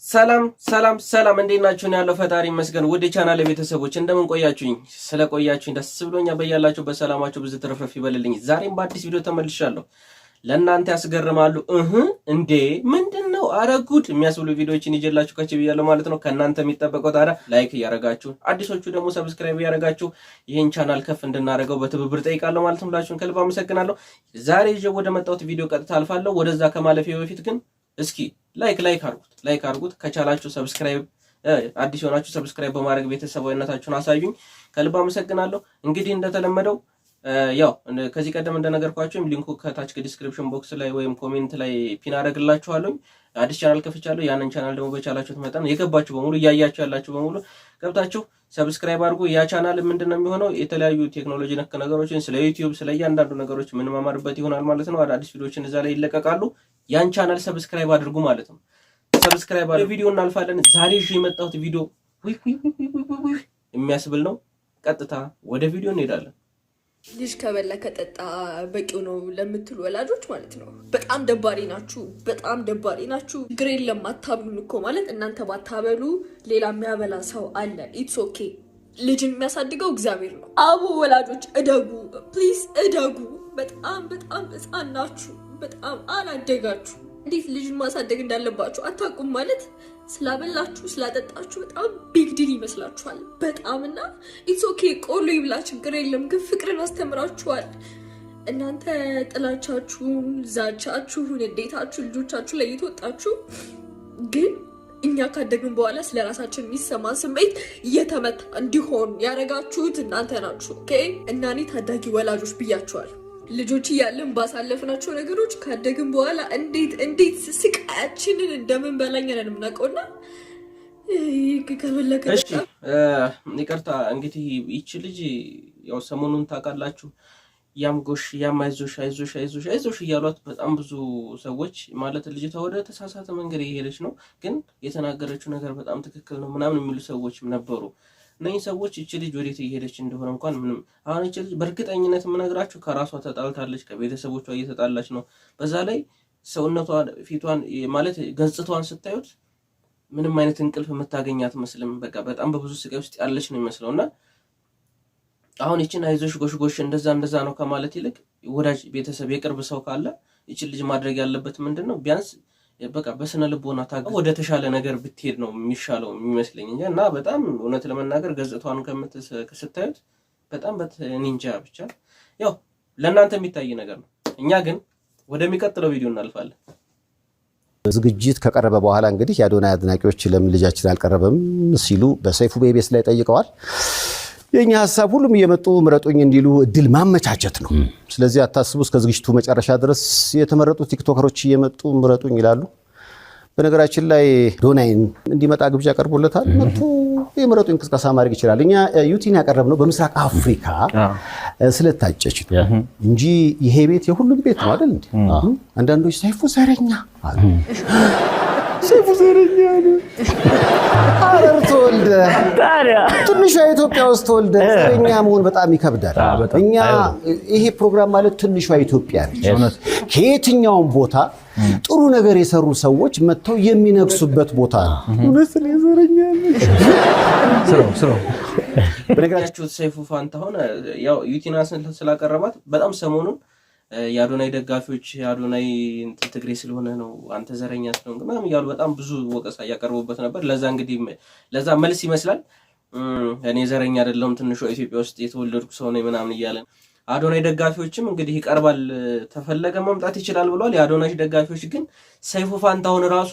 ሰላም እንዴት ናችሁ? ነው ያለው ፈጣሪ ይመስገን። ውድ ቻናሌ ቤተሰቦች እንደምን ቆያችሁኝ? ስለቆያችሁኝ ደስ ብሎኛ። በያላችሁ በሰላማችሁ ብዙ ትርፍርፍ ይበልልኝ። ዛሬም በአዲስ ቪዲዮ ተመልሻለሁ። ለእናንተ ያስገርማሉ እንዴ ምንድነው አረጉድ የሚያስብሉ ቪዲዮዎችን ይዤላችሁ ከች ብያለሁ ማለት ነው። ከእናንተ የሚጠበቀው ታዲያ ላይክ እያረጋችሁ አዲሶቹ ደግሞ ሰብስክራይብ እያረጋችሁ ይሄን ቻናል ከፍ እንድናረገው በትብብር ጠይቃለሁ ማለት ነው። ሁላችሁን ከልብ አመሰግናለሁ። ዛሬ ይዤ ወደ መጣሁት ቪዲዮ ቀጥታ አልፋለሁ። ወደዛ ከማለፌ በፊት ግን እስኪ ላይክ አርጉት ከቻላችሁ ሰብስክራይብ አዲስ ሆናችሁ ሰብስክራይብ በማድረግ ቤተሰባዊነታችሁን አሳዩኝ። ከልብ አመሰግናለሁ። እንግዲህ እንደተለመደው ያው ከዚህ ቀደም እንደነገርኳችሁ ሊንኩ ከታች ዲስክሪፕሽን ቦክስ ላይ ወይም ኮሜንት ላይ ፒን አደርግላችኋለሁ። አዲስ ቻናል ከፍቻለሁ። ያንን ቻናል ደግሞ በቻላችሁት መጠን የገባችሁ በሙሉ ያያችሁ ያላችሁ በሙሉ ገብታችሁ ሰብስክራይብ አድርጉ። ያ ቻናል ምንድነው የሚሆነው የተለያዩ ቴክኖሎጂ ነክ ነገሮችን ስለ ዩቲዩብ ስለ እያንዳንዱ ነገሮች ምን ማማርበት ይሆናል ማለት ነው። አዳዲስ ቪዲዮዎችን እዛ ላይ ይለቀቃሉ። ያን ቻናል ሰብስክራይብ አድርጉ ማለት ነው። ሰብስክራይብ አድርጉ። ቪዲዮ እናልፋለን። ዛሬ ይዤ የመጣሁት ቪዲዮ የሚያስብል ነው። ቀጥታ ወደ ቪዲዮ እንሄዳለን። ልጅ ከበላ ከጠጣ በቂው ነው ለምትሉ ወላጆች ማለት ነው በጣም ደባሪ ናችሁ። ችግር የለም አታብሉን እኮ ማለት እናንተ ባታበሉ ሌላ የሚያበላ ሰው አለ። ኢትስ ኦኬ። ልጅን የሚያሳድገው እግዚአብሔር ነው። አቡ ወላጆች እደጉ፣ ፕሊዝ እደጉ። በጣም ሕፃን ናችሁ። በጣም አላደጋችሁ። እንዴት ልጅን ማሳደግ እንዳለባችሁ አታውቁም ማለት ስላበላችሁ ስላጠጣችሁ በጣም ቢግ ዲል ይመስላችኋል። በጣምና ኢትስ ኦኬ ቆሎ ይብላ ችግር የለም ግን ፍቅርን አስተምራችኋል። እናንተ ጥላቻችሁን፣ ዛቻችሁን፣ እንዴታችሁ ልጆቻችሁ ላይ እየተወጣችሁ ግን እኛ ካደግን በኋላ ስለራሳችን የሚሰማ ስሜት እየተመታ እንዲሆን ያደረጋችሁት እናንተ ናችሁ። ኦኬ እና እኔ ታዳጊ ወላጆች ብያችኋል። ልጆች እያለን ባሳለፍናቸው ነገሮች ካደግን በኋላ እንዴት ስቃያችንን እንደምን በላኛ ነን የምናውቀውና ይቅርታ እንግዲህ ይቺ ልጅ ያው ሰሞኑን ታውቃላችሁ ያም ጎሽ ያም አይዞሽ እያሏት በጣም ብዙ ሰዎች ማለት ልጅቷ ወደ ተሳሳተ መንገድ እየሄደች ነው፣ ግን የተናገረችው ነገር በጣም ትክክል ነው ምናምን የሚሉ ሰዎች ነበሩ። እነዚህ ሰዎች እቺ ልጅ ወዴት እየሄደች እንደሆነ እንኳን ምንም አሁን እቺ ልጅ በእርግጠኝነት የምነግራችሁ ከራሷ ተጣልታለች፣ ከቤተሰቦቿ እየተጣላች ነው። በዛ ላይ ሰውነቷ ፊቷን ማለት ገጽታዋን ስታዩት ምንም አይነት እንቅልፍ የምታገኛት መስልም። በቃ በጣም በብዙ ስቃይ ውስጥ ያለች ነው የሚመስለውና አሁን እቺን አይዞሽ ጎሽ እንደዛ ነው ከማለት ይልቅ ወዳጅ ቤተሰብ የቅርብ ሰው ካለ እቺ ልጅ ማድረግ ያለበት ምንድነው ቢያንስ በቃ በስነ ልቦና ታግዛ ወደ ተሻለ ነገር ብትሄድ ነው የሚሻለው የሚመስለኝ እንጂ እና በጣም እውነት ለመናገር ገጽታዋን ስታዩት በጣም በኒንጃ ብቻ ያው ለእናንተ የሚታይ ነገር ነው። እኛ ግን ወደሚቀጥለው ቪዲዮ እናልፋለን። ዝግጅት ከቀረበ በኋላ እንግዲህ የአዶናይ አድናቂዎች ለምን ልጃችን አልቀረበም ሲሉ በሰይፉ ቤቤስ ላይ ጠይቀዋል። የኛ ሐሳብ ሁሉም እየመጡ ምረጡኝ እንዲሉ እድል ማመቻቸት ነው። ስለዚህ አታስቡ፣ እስከ ዝግጅቱ መጨረሻ ድረስ የተመረጡ ቲክቶከሮች እየመጡ ምረጡኝ ይላሉ። በነገራችን ላይ አዶናይን እንዲመጣ ግብዣ ቀርቦለታል። መጥቶ የምረጡኝ እንቅስቃሴ ማድረግ ይችላል። እኛ ዩቲን ያቀረብነው በምስራቅ አፍሪካ ስለታጨች እንጂ ይሄ ቤት የሁሉም ቤት ነው አይደል እንዴ? አንዳንዶች ሰይፉ ዘረኛ አሉ። ሰይፉ ዘረኛ ነው። ሐረር ተወልደ ትንሿ ኢትዮጵያ ውስጥ ተወልደ ዘረኛ መሆን በጣም ይከብዳል። እኛ ይሄ ፕሮግራም ማለት ትንሿ ኢትዮጵያ ነች። ከየትኛውም ቦታ ጥሩ ነገር የሰሩ ሰዎች መጥተው የሚነግሱበት ቦታ ነው። እውነት ነው። ዘረኛ ነው። በነገራችሁ ሰይፉ ፋንታሁን ያው ዩቲናስን ስላቀረባት በጣም ሰሞኑን የአዶናይ ደጋፊዎች አዶናይ ትግሬ ስለሆነ ነው አንተ ዘረኛ ስለሆንክ ምናምን እያሉ በጣም ብዙ ወቀሳ እያቀረቡበት ነበር። ለዛ መልስ ይመስላል እኔ ዘረኛ አይደለሁም ትንሿ ኢትዮጵያ ውስጥ የተወለድኩ ሰው ነኝ ምናምን እያለ አዶናይ ደጋፊዎችም እንግዲህ ይቀርባል ተፈለገ መምጣት ይችላል ብሏል። የአዶናይ ደጋፊዎች ግን ሰይፉ ፋንታሁን ራሱ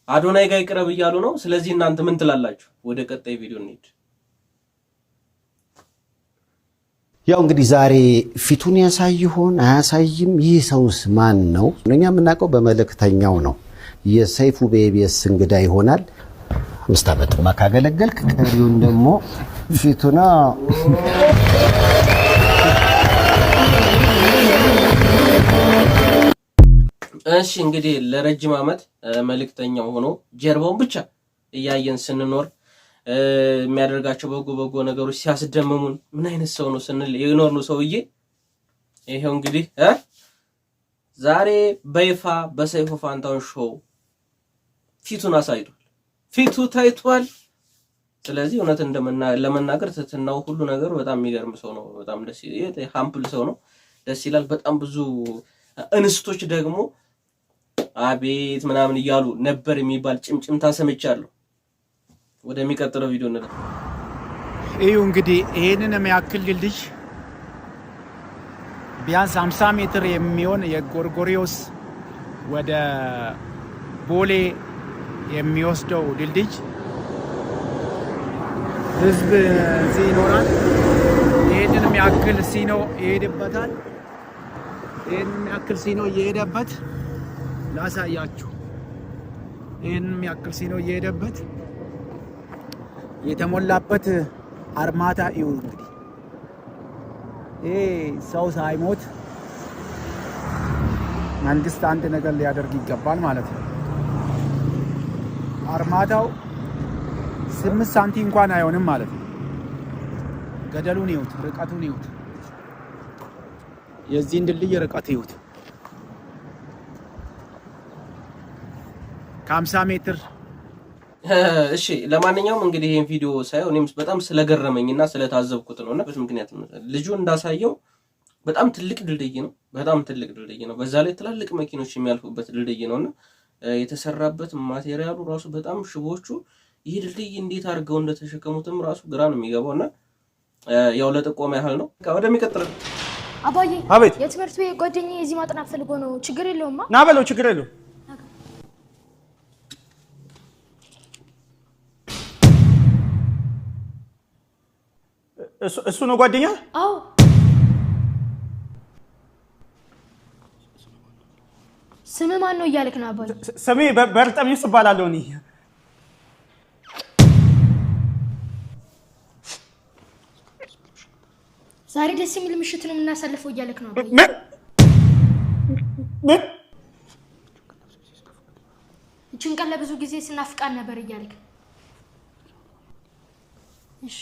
አዶናይ ጋር ይቅረብ እያሉ ነው። ስለዚህ እናንተ ምን ትላላችሁ? ወደ ቀጣይ ቪዲዮ እንሂድ። ያው እንግዲህ ዛሬ ፊቱን ያሳይ ይሆን አያሳይም? ይህ ሰውስ ማን ነው? እኛ የምናውቀው በመልእክተኛው ነው። የሰይፉ ቤቤስ እንግዳ ይሆናል። 5 ዓመትማ ካገለገልክ ቀሪውን ደግሞ ፊቱና እሺ እንግዲህ ለረጅም ዓመት መልእክተኛው ሆኖ ጀርባውን ብቻ እያየን ስንኖር የሚያደርጋቸው በጎ ነገሮች ሲያስደምሙን ምን አይነት ሰው ነው ስንል የኖርነው ሰውዬ ይሄው እንግዲህ ዛሬ በይፋ በሰይፉ ፋንታሁን ሾው ፊቱን አሳይቷል። ፊቱ ታይቷል። ስለዚህ እውነት ለመናገር ትትናው ሁሉ ነገሩ በጣም የሚገርም ሰው ነው። በጣም ደስ ይላል። ሃምፕል ሰው ነው። ደስ ይላል። በጣም ብዙ እንስቶች ደግሞ አቤት ምናምን እያሉ ነበር የሚባል ጭምጭምታ ሰምቻለሁ። ወደሚቀጥለው ቪዲዮ እንላለን። እዩ እንግዲህ ይሄንን የሚያክል ድልድይ ቢያንስ 50 ሜትር የሚሆን የጎርጎሪዮስ ወደ ቦሌ የሚወስደው ድልድይ ህዝብ እዚህ ይኖራል። ይሄንን የሚያክል ሲኖ ይሄድበታል። ይሄንን የሚያክል ሲኖ እየሄደበት ላሳያችሁ። ይሄንን የሚያክል ሲኖ እየሄደበት የተሞላበት አርማታ እዩ። እንግዲህ ይሄ ሰው ሳይሞት መንግስት አንድ ነገር ሊያደርግ ይገባል ማለት ነው። አርማታው 8 ሳንቲም እንኳን አይሆንም ማለት ነው። ገደሉን ይዩት፣ ርቀቱን ይዩት፣ የዚህን ድልድይ ርቀት ይዩት። ከ50 ሜትር። እሺ ለማንኛውም እንግዲህ ይሄን ቪዲዮ ሳይሆን እኔም በጣም ስለገረመኝና ስለታዘብኩት ነውና በዚህ ምክንያት ልጁ እንዳሳየው በጣም ትልቅ ድልድይ ነው። በጣም ትልቅ ድልድይ ነው። በዛ ላይ ትላልቅ መኪኖች የሚያልፉበት ድልድይ ነውና የተሰራበት ማቴሪያሉ ራሱ በጣም ሽቦቹ ይሄ ድልድይ እንዴት አድርገው እንደተሸከሙትም ራሱ ግራ ነው የሚገባውና ያው ለጥቆማ ያህል ነው። ወደሚቀጥለው አባዬ። አቤት። የትምህርት ቤት ጓደኛዬ እዚህ ማጥናት ፈልጎ ነው። ችግር የለውማ? ና በለው፣ ችግር የለውም። እሱ ነው ጓደኛ? አዎ። ስም ማን ነው እያልክ ነው አባዬ? ስሜ በርጠሚስ እባላለሁ እኔ። ዛሬ ደስ የሚል ምሽት ነው የምናሳልፈው እያልክ ነው አባዬ? ምን? ይህችን ቀን ለብዙ ጊዜ ስናፍቃን ነበር እያልክ። እሺ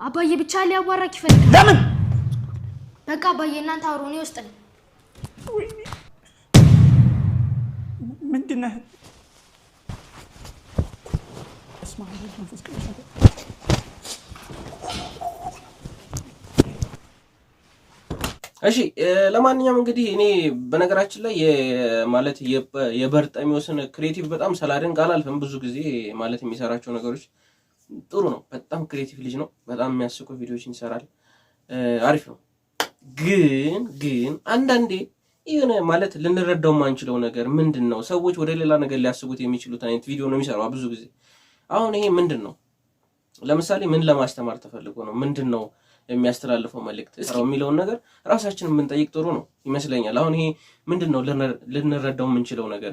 አባዬ ብቻ ሊያዋራክ ይፈልጋል። ለምን? በቃ አባዬ እናንተ አውሩ፣ እኔ ውስጥ ነኝ። ምንድን ነህ? እሺ ለማንኛውም እንግዲህ እኔ በነገራችን ላይ ማለት የበርጠሚዎስን ክሬቲቭ በጣም ሳላደንቅ አላልፍም። ብዙ ጊዜ ማለት የሚሰራቸው ነገሮች ጥሩ ነው። በጣም ክሬቲቭ ልጅ ነው። በጣም የሚያስቁ ቪዲዮዎችን ይሰራል። አሪፍ ነው። ግን አንዳንዴ ይሄን ማለት ልንረዳው የማንችለው ነገር ምንድነው? ሰዎች ወደ ሌላ ነገር ሊያስቡት የሚችሉት አይነት ቪዲዮ ነው የሚሰራው ብዙ ጊዜ። አሁን ይሄ ምንድነው? ለምሳሌ ምን ለማስተማር ተፈልጎ ነው? ምንድነው የሚያስተላልፈው መልእክት እስራው የሚለውን ነገር ራሳችንን የምንጠይቅ ጥሩ ነው ይመስለኛል። አሁን ይሄ ምንድነው ልንረዳው የምንችለው ነገር?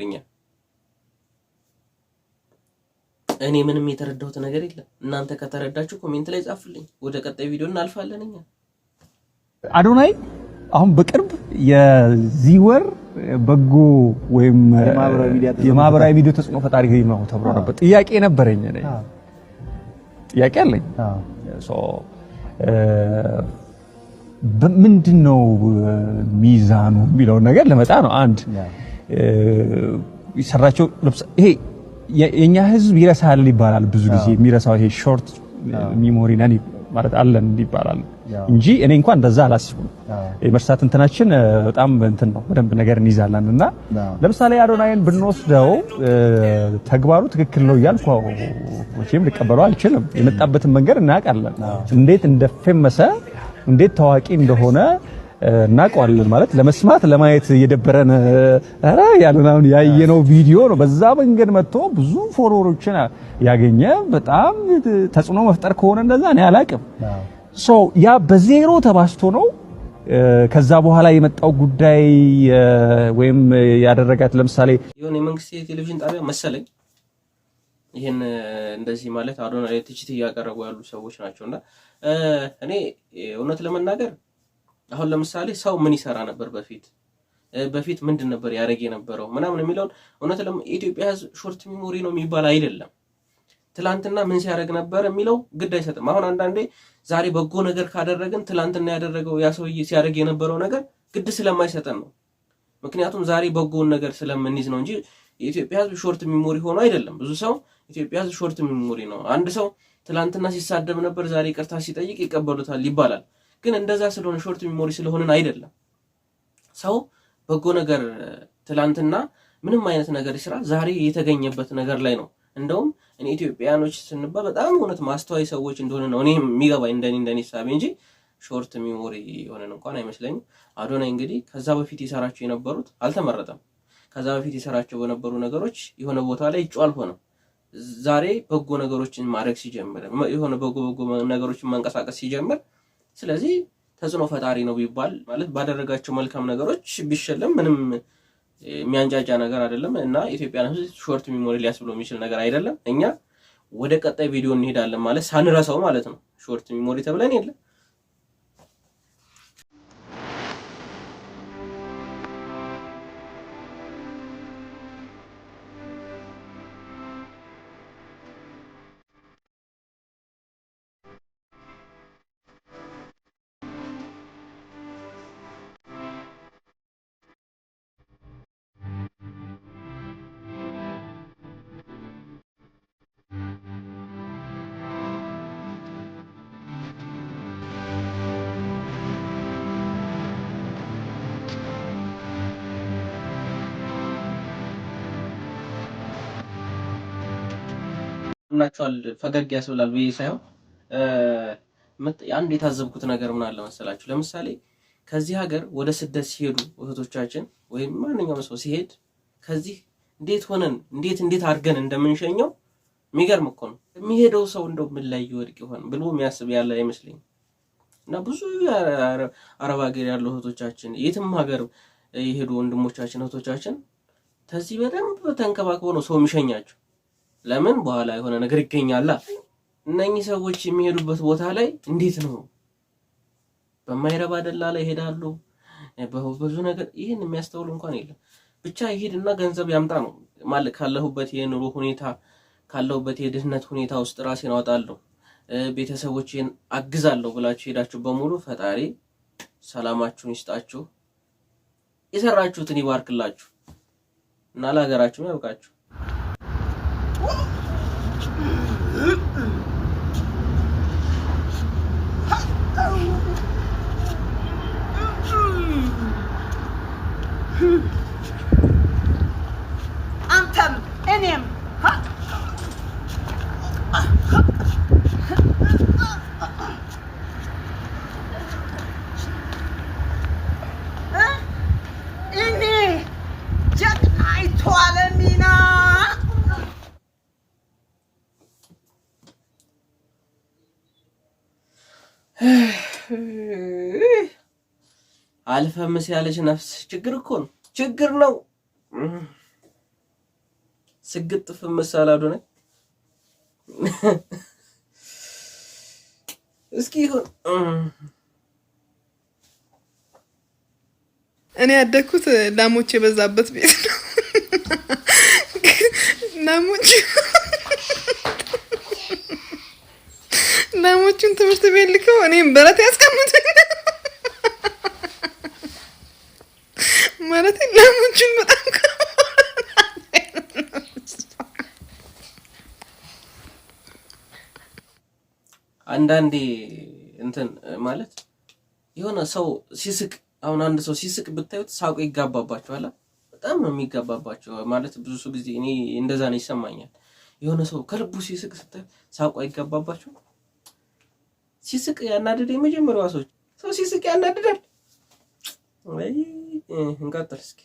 እኔ ምንም የተረዳሁት ነገር የለም። እናንተ ከተረዳችሁ ኮሜንት ላይ ጻፉልኝ። ወደ ቀጣይ ቪዲዮ እናልፋለን። አዶናይ አሁን በቅርብ የዚህ ወር በጎ ወይም የማህበራዊ ሚዲያ ተጽዕኖ ፈጣሪ ነው ተብሎ ነበር። ጥያቄ ነበረኝ እኔ ጥያቄ አለኝ። ምንድነው ሚዛኑ የሚለው ነገር ለመጣ ነው። አንድ ይሰራቸው ይሄ የኛ ህዝብ ይረሳል ይባላል ብዙ ጊዜ። የሚረሳው ይሄ ሾርት ሚሞሪ ነን ማለት አለን ይባላል እንጂ እኔ እንኳን እንደዛ አላስብም። የመርሳት እንትናችን በጣም እንትን ነው፣ በደንብ ነገር እንይዛለን። እና ለምሳሌ አዶናይን ብንወስደው ተግባሩ ትክክል ነው እያልኩ መቼም ልቀበለው አልችልም። የመጣበትን መንገድ እናውቃለን። እንዴት እንደፈመሰ እንዴት ታዋቂ እንደሆነ እናውቀዋለን። ማለት ለመስማት ለማየት የደበረን ያለናውን ያየነው ቪዲዮ ነው። በዛ መንገድ መጥቶ ብዙ ፎሎወሮችን ያገኘ በጣም ተጽዕኖ መፍጠር ከሆነ እንደዛ እኔ አላውቅም። ያ በዜሮ ተባስቶ ነው። ከዛ በኋላ የመጣው ጉዳይ ወይም ያደረጋት ለምሳሌ የሆነ የመንግስት ቴሌቪዥን ጣቢያ መሰለኝ ይሄን እንደዚህ ማለት አዶናይ ትችት እያቀረቡ ያሉ ሰዎች ናቸውና እኔ እውነት ለመናገር አሁን ለምሳሌ ሰው ምን ይሰራ ነበር በፊት ምንድን ነበር ያደርግ የነበረው ምናምን የሚለውን እውነት የኢትዮጵያ ህዝብ ሾርት ሚሞሪ ነው የሚባል አይደለም። ትላንትና ምን ሲያደርግ ነበር የሚለው ግድ አይሰጥም። አሁን አንዳንዴ ዛሬ በጎ ነገር ካደረግን ትላንትና ያደረገው ያ ሰውዬ ሲያደርግ የነበረው ነገር ግድ ስለማይሰጠን ነው። ምክንያቱም ዛሬ በጎውን ነገር ስለምንይዝ ነው እንጂ የኢትዮጵያ ህዝብ ሾርት ሚሞሪ ሆኖ አይደለም። ብዙ ሰው ኢትዮጵያ ህዝብ ሾርት ሚሞሪ ነው። አንድ ሰው ትላንትና ሲሳደብ ነበር፣ ዛሬ ይቅርታ ሲጠይቅ ይቀበሉታል ይባላል። ግን እንደዛ ስለሆነ ሾርት ሚሞሪ ስለሆነን አይደለም። ሰው በጎ ነገር ትላንትና ምንም አይነት ነገር ይስራ፣ ዛሬ የተገኘበት ነገር ላይ ነው። እንደውም እኔ ኢትዮጵያኖች ስንባል በጣም እውነት ማስተዋይ ሰዎች እንደሆነ ነው እኔ የሚገባኝ እንደኔ ሳቢ እንጂ ሾርት ሚሞሪ የሆነን እንኳን አይመስለኝም። አዶናይ እንግዲህ ከዛ በፊት ይሰራቸው የነበሩት አልተመረጠም። ከዛ በፊት ይሰራቸው በነበሩ ነገሮች የሆነ ቦታ ላይ ይጮህ አልሆነም። ዛሬ በጎ ነገሮችን ማድረግ ሲጀምር፣ የሆነ በጎ ነገሮችን ማንቀሳቀስ ሲጀምር፣ ስለዚህ ተጽዕኖ ፈጣሪ ነው ቢባል ማለት ባደረጋቸው መልካም ነገሮች ቢሸለም ምንም የሚያንጫጫ ነገር አይደለም እና ኢትዮጵያን ህዝብ ሾርት ሚሞሪ ሊያስብሎ የሚችል ነገር አይደለም። እኛ ወደ ቀጣይ ቪዲዮ እንሄዳለን ማለት ሳንረሳው ማለት ነው። ሾርት ሚሞሪ ተብለን የለም። ናቸዋል ፈገግ ያስብላል ብዬ ሳይሆን አንድ የታዘብኩት ነገር ምን አለ መሰላችሁ? ለምሳሌ ከዚህ ሀገር ወደ ስደት ሲሄዱ እህቶቻችን ወይም ማንኛውም ሰው ሲሄድ ከዚህ እንዴት ሆነን እንዴት አድርገን እንደምንሸኘው የሚገርም እኮ ነው። የሚሄደው ሰው እንደው ምን ላይ ይወድቅ ይሆን ብሎ የሚያስብ ያለ አይመስለኝም። እና ብዙ አረብ ሀገር ያሉ እህቶቻችን የትም ሀገር የሄዱ ወንድሞቻችን እህቶቻችን ከዚህ በደንብ ተንከባክቦ ነው ሰው የሚሸኛቸው። ለምን በኋላ የሆነ ነገር ይገኛል። እነኚህ ሰዎች የሚሄዱበት ቦታ ላይ እንዴት ነው በማይረባ ደላላ ይሄዳሉ። በብዙ ነገር ይሄን የሚያስተውሉ እንኳን የለም። ብቻ ይሄድና ገንዘብ ያምጣ ነው ማለት ካለሁበት የኑሮ ሁኔታ ካለሁበት የድህነት ሁኔታ ውስጥ ራሴን አወጣለሁ፣ ቤተሰቦቼን አግዛለሁ ብላችሁ ሄዳችሁ በሙሉ ፈጣሪ ሰላማችሁን ይስጣችሁ፣ የሰራችሁትን ይባርክላችሁ እና ለሀገራችሁ ያብቃችሁ። አንተም እኔም እኔ ጀግናይቱ አለሚና አልፈምስ ያለች ነፍስ ችግር እኮ ነው፣ ችግር ነው። ስግጥ ፍምስ አላዶነ እስኪ ይሁን። እኔ ያደግኩት ላሞች የበዛበት ቤት ነው። ላሞቹን ትምህርት ቤት ልከው እኔም በረት ያስቀምጡኝ ማለት ላሞቹን በጣም አንዳንዴ እንትን ማለት የሆነ ሰው ሲስቅ፣ አሁን አንድ ሰው ሲስቅ ብታዩት ሳቁ ይጋባባቸዋል። በጣም ነው የሚጋባባቸው ማለት ብዙ ጊዜ እኔ እንደዛ ነው ይሰማኛል። የሆነ ሰው ከልቡ ሲስቅ ስታዩት ሳቁ አይጋባባቸው። ሲስቅ ያናደደ የመጀመሪያው ሰው ሲስቅ ያናደዳል። እንቀጥል እስኪ።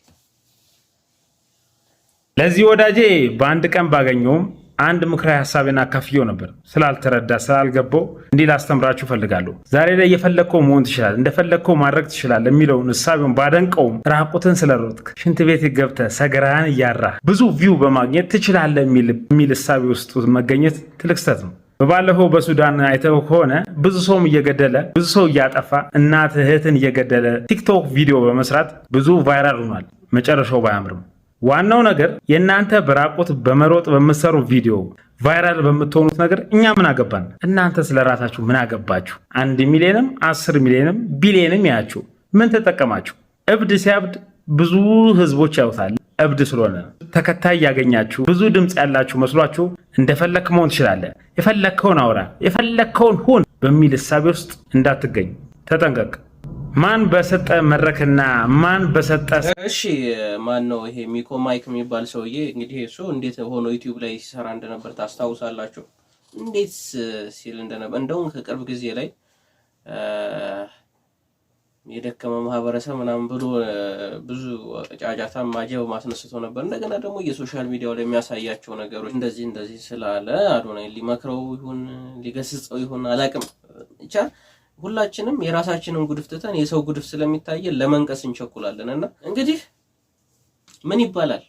ለዚህ ወዳጄ በአንድ ቀን ባገኘውም አንድ ምክራዊ ሐሳቤን አካፍየው ነበር። ስላልተረዳ ስላልገባው እንዲህ ላስተምራችሁ ፈልጋለሁ። ዛሬ ላይ የፈለግከው መሆን ትችላለህ፣ እንደፈለግከው ማድረግ ትችላለህ የሚለውን እሳቤውን ባደንቀውም ራቁትን ስለሮጥክ ሽንት ቤት ገብተህ ሰገራህን እያራህ ብዙ ቪው በማግኘት ትችላለህ የሚል እሳቤ ውስጥ መገኘት ትልቅ ስህተት ነው። በባለፈው በሱዳን አይተው ከሆነ ብዙ ሰውም እየገደለ ብዙ ሰው እያጠፋ እናት እህትን እየገደለ ቲክቶክ ቪዲዮ በመስራት ብዙ ቫይራል ሆኗል። መጨረሻው ባያምርም ዋናው ነገር የእናንተ በራቁት በመሮጥ በምትሰሩ ቪዲዮ ቫይራል በምትሆኑት ነገር እኛ ምን አገባን? እናንተ ስለራሳችሁ ምን አገባችሁ? 1 ሚሊዮንም 10 ሚሊዮንም ቢሊዮንም ያያችሁ ምን ተጠቀማችሁ? እብድ ሲያብድ ብዙ ህዝቦች ያዩታል። እብድ ስለሆነ ተከታይ ያገኛችሁ ብዙ ድምፅ ያላችሁ መስሏችሁ እንደፈለክ መሆን ትችላለህ፣ የፈለከውን አውራ፣ የፈለከውን ሁን በሚል እሳቤ ውስጥ እንዳትገኝ ተጠንቀቅ። ማን በሰጠ መድረክና ማን በሰጠ እሺ ማን ነው ይሄ ሚኮ ማይክ የሚባል ሰውዬ? እንግዲህ እሱ እንዴት ሆኖ ዩቲዩብ ላይ ሲሰራ እንደነበር ታስታውሳላችሁ። እንዴት ሲል እንደነበር እንደውም ከቅርብ ጊዜ ላይ የደከመ ማህበረሰብ ምናምን ብሎ ብዙ ጫጫታ ማጀብ ማስነስቶ ነበር። እንደገና ደግሞ የሶሻል ሚዲያው ላይ የሚያሳያቸው ነገሮች እንደዚህ ስላለ አዶናይ ሊመክረው ይሁን ሊገስጸው ይሁን አላቅም፣ ብቻ ሁላችንም የራሳችንን ጉድፍ ትተን የሰው ጉድፍ ስለሚታየን ለመንቀስ እንቸኩላለን። እና እንግዲህ ምን ይባላል?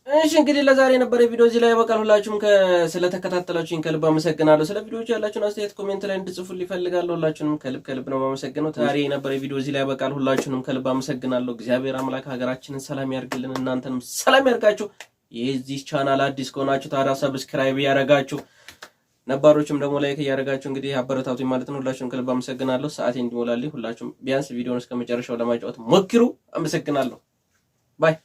እሺ እንግዲህ ለዛሬ የነበረ ቪዲዮ እዚህ ላይ ያበቃል። ሁላችሁም ስለተከታተላችሁኝ ከልብ አመሰግናለሁ። ስለ ቪዲዮዎች ያላችሁን አስተያየት ኮሜንት ላይ እንድጽፉልኝ እፈልጋለሁ። ሁላችሁንም ከልብ ነው የማመሰግነው። ዛሬ የነበረ ቪዲዮ እዚህ ላይ ያበቃል። ሁላችሁንም ከልብ አመሰግናለሁ። እግዚአብሔር አምላክ ሀገራችንን ሰላም ያርግልን፣ እናንተንም ሰላም ያርጋችሁ። የዚህ ቻናል አዲስ ከሆናችሁ ታዲያ ሰብስክራይብ ያረጋችሁ፣ ነባሮችም ደግሞ ላይክ ያረጋችሁ እንግዲህ አበረታቱኝ ማለት ነው። ሁላችሁንም ከልብ አመሰግናለሁ። ሰዓቴ እንዲሞላልኝ ሁላችሁም ቢያንስ ቪዲዮውን እስከመጨረሻው ለማጫወት ሞክሩ። አመሰግናለሁ። ባይ